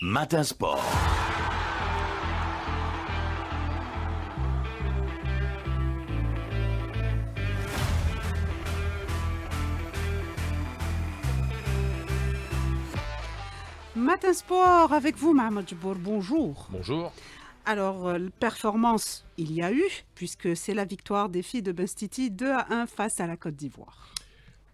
Matin Sport. Matin Sport avec vous, Mohamed Jbour. Bonjour. Bonjour. Alors, performance, il y a eu, puisque c'est la victoire des filles de Bustity 2-1 face à la Côte d'Ivoire.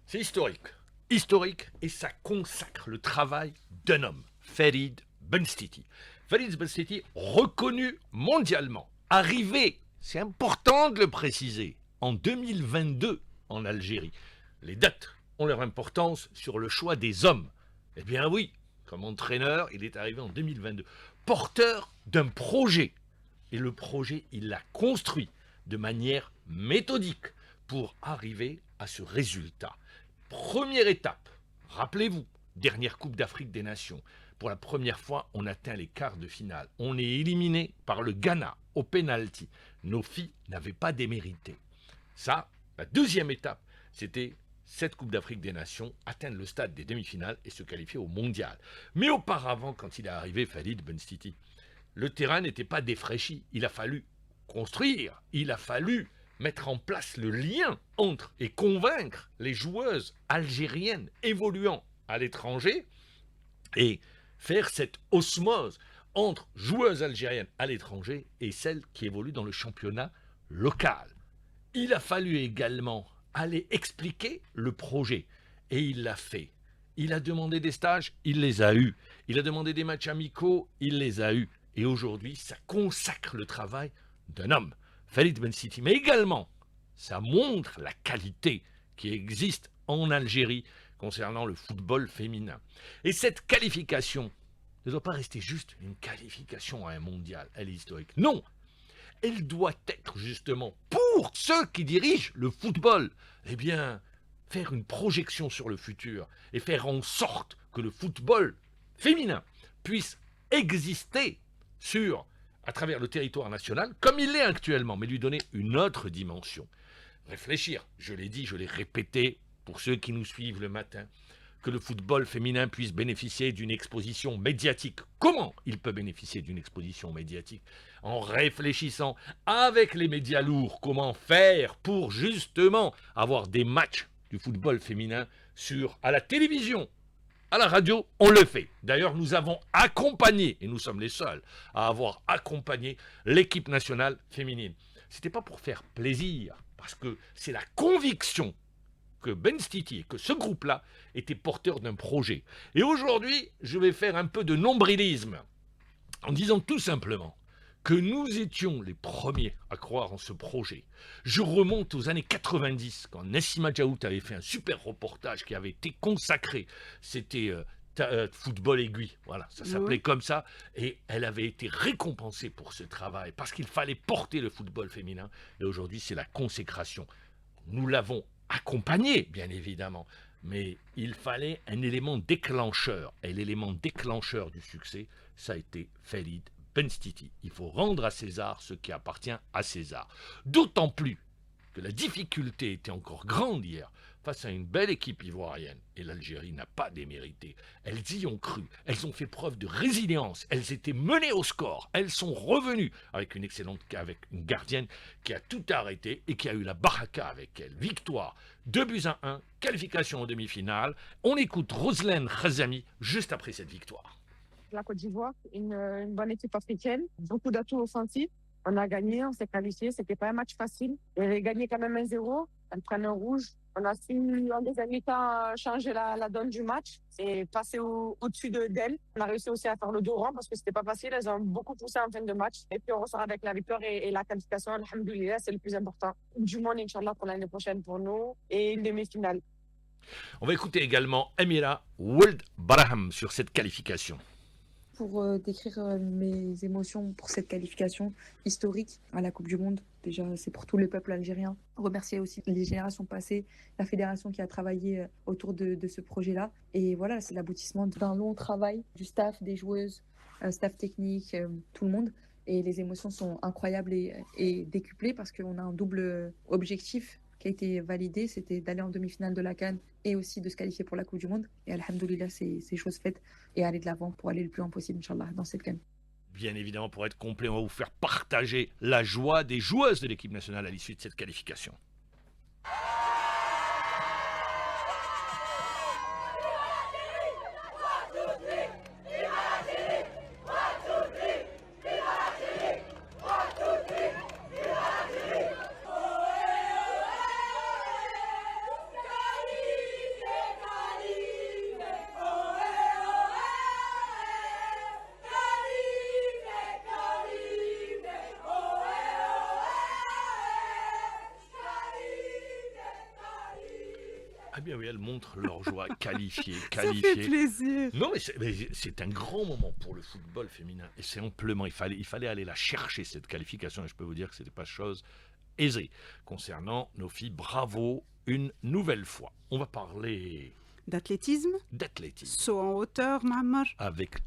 C'est historique. Historique, et ça consacre le travail d'un homme, Farid Benstiti. Farid Benstiti, reconnu mondialement, arrivé, c'est important de le préciser, en 2022 en Algérie. Les dates ont leur importance sur le choix des hommes. Eh bien oui, comme entraîneur, il est arrivé en 2022, porteur d'un projet. Et le projet, il l'a construit de manière méthodique pour arriver à ce résultat. Première étape, rappelez-vous, dernière Coupe d'Afrique des Nations. Pour la première fois, on atteint les quarts de finale. On est éliminé par le Ghana au pénalty. Nos filles n'avaient pas démérité. Ça, la deuxième étape, c'était cette Coupe d'Afrique des Nations, atteindre le stade des demi-finales et se qualifier au mondial. Mais auparavant, quand il est arrivé, Farid Benstiti, le terrain n'était pas défraîchi. Il a fallu construire, il a fallu mettre en place le lien entre et convaincre les joueuses algériennes évoluant à l'étranger et faire cette osmose entre joueuses algériennes à l'étranger et celles qui évoluent dans le championnat local. Il a fallu également aller expliquer le projet et il l'a fait. Il a demandé des stages, il les a eus. Il a demandé des matchs amicaux, il les a eus. Et aujourd'hui, ça consacre le travail d'un homme, Farid Benstiti. Mais également, ça montre la qualité qui existe en Algérie concernant le football féminin. Et cette qualification ne doit pas rester juste une qualification à un mondial. Elle est historique. Non, elle doit être justement pour ceux qui dirigent le football. Eh bien, faire une projection sur le futur et faire en sorte que le football féminin puisse exister à travers le territoire national, comme il l'est actuellement, mais lui donner une autre dimension. Réfléchir, je l'ai dit, je l'ai répété, pour ceux qui nous suivent le matin, que le football féminin puisse bénéficier d'une exposition médiatique. Comment il peut bénéficier d'une exposition médiatique? En réfléchissant avec les médias lourds, comment faire pour justement avoir des matchs du football féminin à la télévision. À la radio, on le fait. D'ailleurs, nous avons accompagné, et nous sommes les seuls à avoir accompagné l'équipe nationale féminine. C'était pas pour faire plaisir, parce que c'est la conviction que Benstiti et que ce groupe-là étaient porteurs d'un projet. Et aujourd'hui, je vais faire un peu de nombrilisme, en disant tout simplement que nous étions les premiers à croire en ce projet. Je remonte aux années 90, quand Nassima Djaout avait fait un super reportage qui avait été consacré. C'était Football Aiguille, voilà, ça s'appelait comme ça. Et elle avait été récompensée pour ce travail, parce qu'il fallait porter le football féminin. Et aujourd'hui, c'est la consécration. Nous l'avons accompagné, bien évidemment, mais il fallait un élément déclencheur. Et l'élément déclencheur du succès, ça a été Farid Benstiti. Il faut rendre à César ce qui appartient à César. D'autant plus que la difficulté était encore grande hier face à une belle équipe ivoirienne. Et l'Algérie n'a pas démérité. Elles y ont cru. Elles ont fait preuve de résilience. Elles étaient menées au score. Elles sont revenues avec une gardienne qui a tout arrêté et qui a eu la baraka avec elle. Victoire 2-1, qualification en demi-finale. On écoute Roselaine Khazami juste après cette victoire. La Côte d'Ivoire, une bonne équipe africaine, beaucoup d'atouts offensifs. On a gagné, on s'est qualifié, c'était pas un match facile. On a gagné quand même 1-0, elles prennent un rouge. On a su, en deuxième mi-temps, changer la donne du match et passer au-dessus d'elles. On a réussi aussi à faire le dos rond parce que c'était pas facile. Elles ont beaucoup poussé en fin de match. Et puis on ressort avec la victoire et la qualification. Alhamdoulilah, c'est le plus important. Du monde, Inch'Allah, pour l'année prochaine pour nous et une demi-finale. On va écouter également Amira Wold Braham sur cette qualification. Pour décrire mes émotions pour cette qualification historique à la Coupe du Monde. Déjà, c'est pour tout le peuple algérien. Remercier aussi les générations passées, la fédération qui a travaillé autour de ce projet-là. Et voilà, c'est l'aboutissement d'un long travail du staff, des joueuses, staff technique, tout le monde. Et les émotions sont incroyables et décuplées parce qu'on a un double objectif qui a été validé, c'était d'aller en demi-finale de la CAN et aussi de se qualifier pour la Coupe du Monde. Et alhamdoulilah, c'est chose faite et aller de l'avant pour aller le plus loin possible, Inch'Allah, dans cette CAN. Bien évidemment, pour être complet, on va vous faire partager la joie des joueuses de l'équipe nationale à l'issue de cette qualification. Ah bien oui, elles montrent leur joie, qualifiées. Ça fait plaisir. Non, mais c'est un grand moment pour le football féminin. Et c'est amplement, il fallait aller la chercher, cette qualification. Et je peux vous dire que ce n'était pas chose aisée. Concernant nos filles, bravo une nouvelle fois. On va parler D'athlétisme, d'athlétisme. saut en hauteur, Mammar. Avec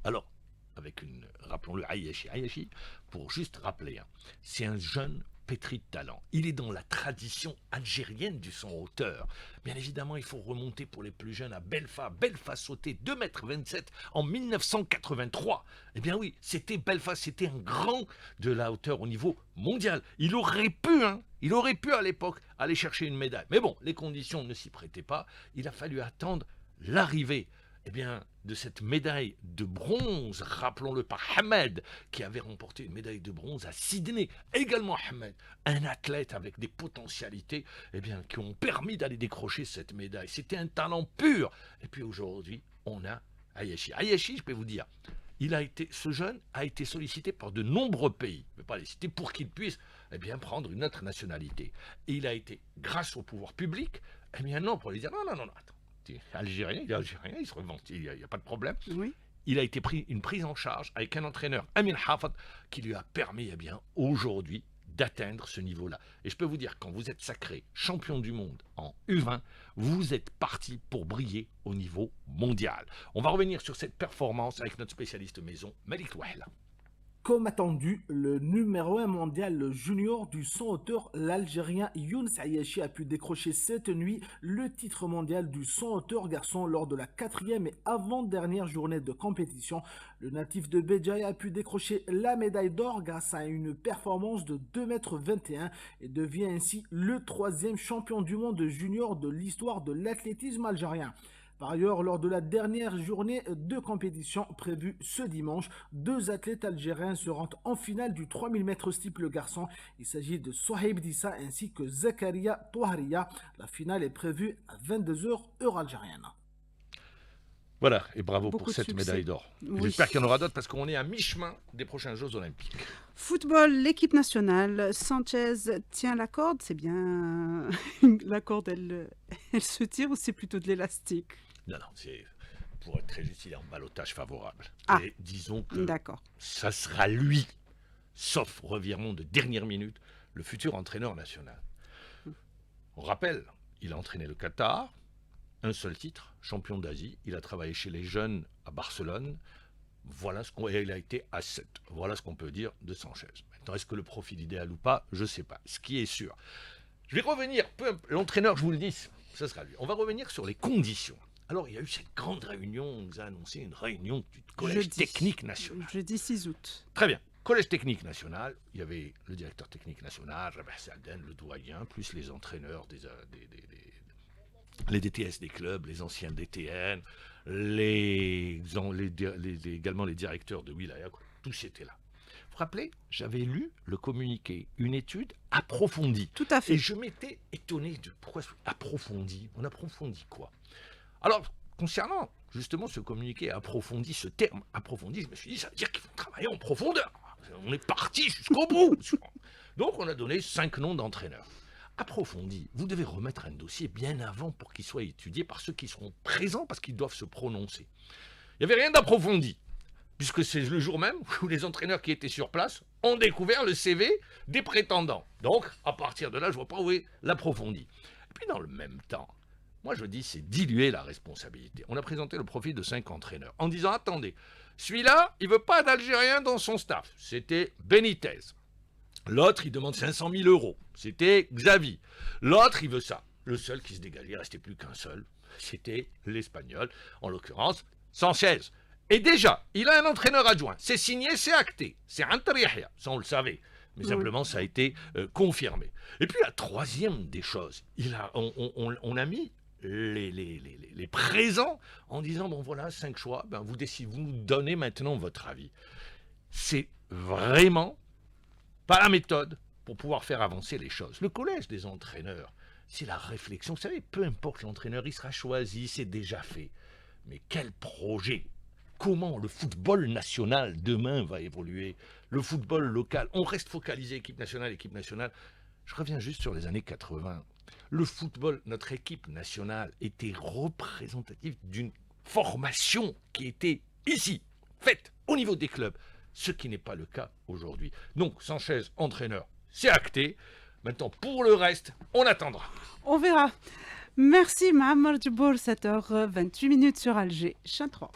une, rappelons-le, Ayashi, pour juste rappeler, c'est un jeune pétri de talent. Il est dans la tradition algérienne du saut en hauteur. Bien évidemment, il faut remonter pour les plus jeunes à Belfa. Belfa sautait 2,27 m en 1983. Eh bien oui, c'était Belfa, c'était un grand de la hauteur au niveau mondial. Il aurait pu à l'époque aller chercher une médaille. Mais bon, les conditions ne s'y prêtaient pas. Il a fallu attendre l'arrivée de cette médaille de bronze, rappelons-le, par Ahmed, qui avait remporté une médaille de bronze à Sydney. Également Ahmed, un athlète avec des potentialités qui ont permis d'aller décrocher cette médaille. C'était un talent pur. Et puis aujourd'hui, on a Ayashi. Ayashi, je peux vous dire, ce jeune a été sollicité par de nombreux pays, je ne vais pas les citer, pour qu'il puisse prendre une autre nationalité. Et il a été, grâce au pouvoir public, non, pour lui dire non, attends. Algérien, il se revendique, il n'y a pas de problème. Oui. Il a été pris une prise en charge avec un entraîneur, Amin Hafad, qui lui a permis aujourd'hui d'atteindre ce niveau-là. Et je peux vous dire, quand vous êtes sacré champion du monde en U20, vous êtes parti pour briller au niveau mondial. On va revenir sur cette performance avec notre spécialiste maison, Malik Touahla. Comme attendu, le numéro 1 mondial junior du saut hauteur, l'Algérien Younes Ayashi a pu décrocher cette nuit le titre mondial du saut hauteur garçon lors de la 4e et avant-dernière journée de compétition. Le natif de Béjaïa a pu décrocher la médaille d'or grâce à une performance de 2,21 m et devient ainsi le 3e champion du monde junior de l'histoire de l'athlétisme algérien. Par ailleurs, lors de la dernière journée de compétition prévue ce dimanche, 2 athlètes algériens se rendent en finale du 3000 m steeple garçon. Il s'agit de Sohaib Dissa ainsi que Zakaria Touharia. La finale est prévue à 22 h heure algérienne. Voilà, et bravo Beaucoup pour de cette succès. médaille d'or. Oui. J'espère qu'il y en aura d'autres parce qu'on est à mi-chemin des prochains Jeux Olympiques. Football, l'équipe nationale. Sanchez tient la corde. C'est bien. La corde, elle se tire ou c'est plutôt de l'élastique? Non, c'est, pour être très juste, il est en ballottage favorable. Ah. Et disons que D'accord. ça sera lui, sauf revirement de dernière minute, le futur entraîneur national. On rappelle, il a entraîné le Qatar, un seul titre, champion d'Asie. Il a travaillé chez les jeunes à Barcelone. Et il a été à 7. Voilà ce qu'on peut dire de Sanchez. Maintenant, est-ce que le profil idéal ou pas? Je ne sais pas. Ce qui est sûr. Je vais revenir, l'entraîneur, je vous le dis, ce sera lui. On va revenir sur les conditions. Alors, il y a eu cette grande réunion, on nous a annoncé une réunion du Collège Jeudi. technique national. Jeudi 6 août. Très bien. Collège technique national, il y avait le directeur technique national, Rabah Salden, le doyen, plus les entraîneurs, les DTS des clubs, les anciens DTN, également les directeurs de wilaya, tous étaient là. Vous vous rappelez, j'avais lu le communiqué, une étude approfondie. Tout à fait. Et je m'étais étonné de pourquoi approfondi. On approfondit quoi? Alors, concernant justement ce communiqué approfondi, ce terme approfondi, je me suis dit, ça veut dire qu'il faut travailler en profondeur. On est parti jusqu'au bout. Donc, on a donné 5 noms d'entraîneurs. Approfondi, vous devez remettre un dossier bien avant pour qu'il soit étudié par ceux qui seront présents parce qu'ils doivent se prononcer. Il n'y avait rien d'approfondi, puisque c'est le jour même où les entraîneurs qui étaient sur place ont découvert le CV des prétendants. Donc, à partir de là, je ne vois pas où est l'approfondi. Et puis, dans le même temps, moi, je dis, c'est diluer la responsabilité. On a présenté le profil de 5 entraîneurs en disant, attendez, celui-là, il ne veut pas d'Algérien dans son staff. C'était Benitez. L'autre, il demande 500 000 euros. C'était Xavi. L'autre, il veut ça. Le seul qui se dégageait, il ne restait plus qu'un seul. C'était l'Espagnol, en l'occurrence Sanchez. Et déjà, il a un entraîneur adjoint. C'est signé, c'est acté. C'est Antarihia. Ça, on le savait. Mais simplement, ça a été confirmé. Et puis, la troisième des choses, on a mis les présents en disant, bon voilà, 5 choix, ben, vous décidez, vous nous donnez maintenant votre avis. C'est vraiment pas la méthode pour pouvoir faire avancer les choses. Le collège des entraîneurs, c'est la réflexion. Vous savez, peu importe l'entraîneur, il sera choisi, c'est déjà fait. Mais quel projet? Comment le football national demain va évoluer? Le football local, on reste focalisé équipe nationale, équipe nationale. Je reviens juste sur les années 80. Le football, notre équipe nationale était représentative d'une formation qui était ici, faite au niveau des clubs, ce qui n'est pas le cas aujourd'hui. Donc Sanchez, entraîneur, c'est acté. Maintenant, pour le reste, on attendra. On verra. Merci Mohamed Djibour, 7h28 sur Alger, Chain 3.